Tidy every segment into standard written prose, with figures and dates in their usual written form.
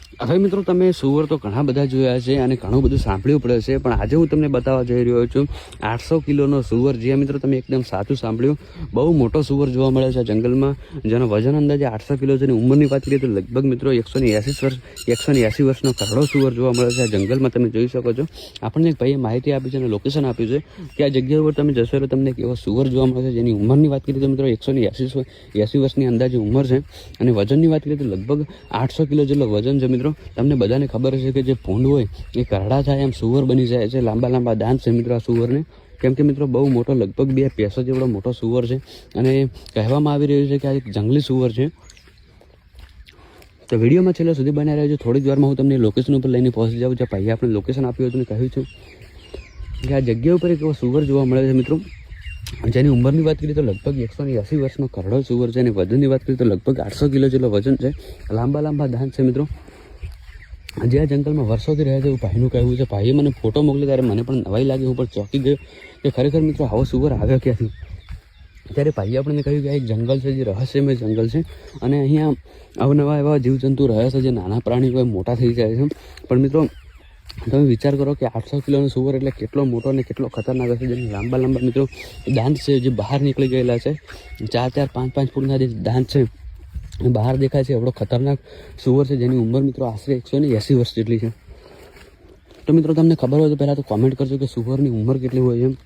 હવે મિત્રો તમે સુવર તો ઘણા બધા જોયા છે અને ઘણું બધું સાંભળ્યું પડે છે, પણ આજે હું તમને બતાવવા જઈ રહ્યો છું 800 કિલોનો સુવર. જે મિત્રો તમે એકદમ સાચું સાંભળ્યું, બહુ મોટો સુવર જોવા મળે છે જંગલમાં, જેનો વજન અંદાજે 800 કિલો છે. અને ઉંમરની વાત કરીએ તો લગભગ મિત્રો 180 વર્ષનો કરડો સુવર જોવા મળે છે આ જંગલમાં. તમે જોઈ શકો છો. આપણને એક ભાઈએ માહિતી આપી છે અને લોકેશન આપ્યું છે કે આ જગ્યા ઉપર તમે જશો એટલે તમને એક એવો સુવર જોવા મળે છે જેની ઉંમરની વાત કરીએ તો મિત્રો 180 વર્ષની અંદાજે ઉંમર છે. અને વજનની વાત કરીએ તો લગભગ 800 કિલો જેટલો વજન છે મિત્રો. તમને બધાને ખબર છે કે જે ભૂંડ હોય એ કરડા થાય એમ સુવર બની જાય છે. લાંબા લાંબા દાંત છે મિત્રો આ સુવરને, કેમ કે મિત્રો બહુ મોટો, લગભગ 2 ભેંસો જેવડો મોટો સુવર છે. અને કહેવામાં આવી રહ્યું છે કે આ એક જંગલી સુવર છે. તો વિડીયોમાં છેલ્લે સુધી બન્યા રહ્યો છે. થોડી જ વારમાં હું તમને લોકેશન ઉપર લઈને પહોંચી જાઉં. જ્યાં ભાઈએ આપણે લોકેશન આપ્યું હતું અને કહ્યું છે કે આ જગ્યા ઉપર એક એવો સુવર જોવા મળે છે મિત્રો, જેની ઉંમરની વાત કરીએ તો લગભગ 180 વર્ષનો કરડો સુવર છે. અને વજનની વાત કરીએ તો લગભગ 800 કિલો જેટલો વજન છે. લાંબા લાંબા દાંત છે મિત્રો. જે આ જંગલમાં વર્ષોથી રહે છે એવું ભાઈનું કહેવું છે. ભાઈએ મને ફોટો મોકલ્યો ત્યારે મને પણ નવાઈ લાગી, હું પણ ચોંકી ગયો કે ખરેખર મિત્રો આવો સુવર આવ્યો ક્યાંથી. ત્યારે ભાઈએ આપણને કહ્યું કે આ એક જંગલ છે, જે રહસ્યમય જંગલ છે. અને અહીંયા અવનવા એવા જીવજંતુ રહે છે, જે નાના પ્રાણીઓ હોય મોટા થઈ જાય છે. પણ મિત્રો તમે વિચાર કરો કે 800 કિલોનો સુવર એટલે કેટલો મોટો અને કેટલો ખતરનાક હશે. જેને લાંબા લાંબા મિત્રો દાંત છે, જે બહાર નીકળી ગયેલા છે. 4-4, 5-5 ફૂટના જે દાંત છે બહાર દેખાય છે. એવડો ખતરનાક સુવર છે, જેની ઉંમર મિત્રો આશરે 180 વર્ષ જેટલી છે. તો મિત્રો તમને ખબર હોય તો પહેલાં તો કોમેન્ટ કરજો કે સુવરની ઉંમર કેટલી હોય છે,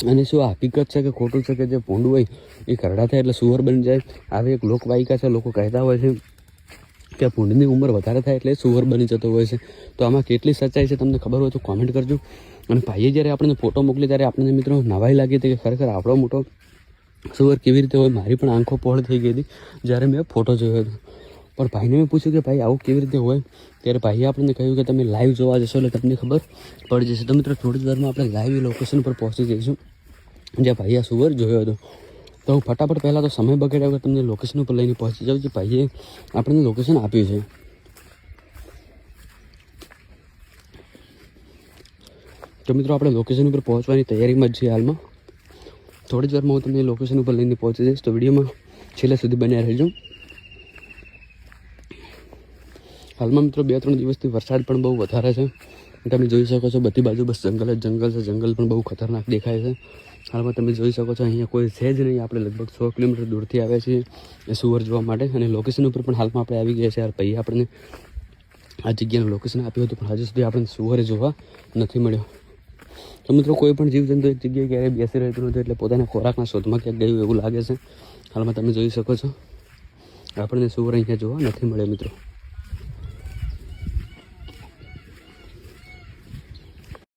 અને શું આ હકીકત છે કે ખોટું છે કે જે ભૂંડ હોય એ કરડા થાય એટલે સુવર બની જાય. આવી એક લોકવાયકા છે, લોકો કહેતા હોય છે કે ભૂંડની ઉંમર વધારે થાય એટલે સુવર બની જતો હોય છે. તો આમાં કેટલી સચ્ચાઈ છે તમને ખબર હોય તો કોમેન્ટ કરજો. અને ભાઈએ જ્યારે આપણને ફોટો મોકલી ત્યારે આપણને મિત્રો નવાઈ લાગી હતી કે ખરેખર આપણો મોટો સુવર કેવી રીતે હોય. મારી પણ આંખો પહોળી થઈ ગઈ હતી જ્યારે મેં ફોટો જોયો હતો. પણ ભાઈને મેં પૂછ્યું કે ભાઈ આવું કેવી રીતે હોય, ત્યારે ભાઈએ આપણને કહ્યું કે તમે લાઈવ જોવા જશો એટલે તમને ખબર પડી જશે. તો મિત્રો થોડી જ વારમાં આપણે લાઈવ લોકેશન પર પહોંચી જઈશું જ્યાં ભાઈએ આ સુવર જોયો હતો. તો હું ફટાફટ પહેલાં તો સમય બગાડ્યા વગર તમને લોકેશન ઉપર લઈને પહોંચી જાઉં. જે ભાઈએ આપણને લોકેશન આપ્યું છે. તો મિત્રો આપણે લોકેશન ઉપર પહોંચવાની તૈયારીમાં જ છીએ હાલમાં. થોડી જ વારમાં હું તમને લોકેશન ઉપર લઈને પહોંચી જઈશ. તો વિડીયોમાં છેલ્લે સુધી બન્યા રહેજો. હાલમાં મિત્રો 2-3 દિવસથી વરસાદ પણ બહુ વધારે છે. તમે જોઈ શકો છો બધી બાજુ બસ જંગલ જ જંગલ છે. જંગલ પણ બહુ ખતરનાક દેખાય છે. હાલમાં તમે જોઈ શકો છો અહીંયા કોઈ છે જ નહીં. આપણે લગભગ 100 કિલોમીટર દૂરથી આવ્યા છીએ એ સુવર જોવા માટે. અને લોકેશન ઉપર પણ હાલમાં આપણે આવી ગયા છે. ભાઈએ આપણને આ જગ્યાનું લોકેશન આપ્યું હતું, પણ હજુ સુધી આપણને સુવર જોવા નથી મળ્યો. તો મિત્રો કોઈ પણ જીવજંતુ એક જગ્યાએ ક્યારેય બેસી રહેતું નથી, એટલે પોતાના ખોરાકના શોધમાં ક્યાંક ગયું એવું લાગે છે. હાલમાં તમે જોઈ શકો છો આપણને સુવર અહીંયા જોવા નથી મળ્યો મિત્રો.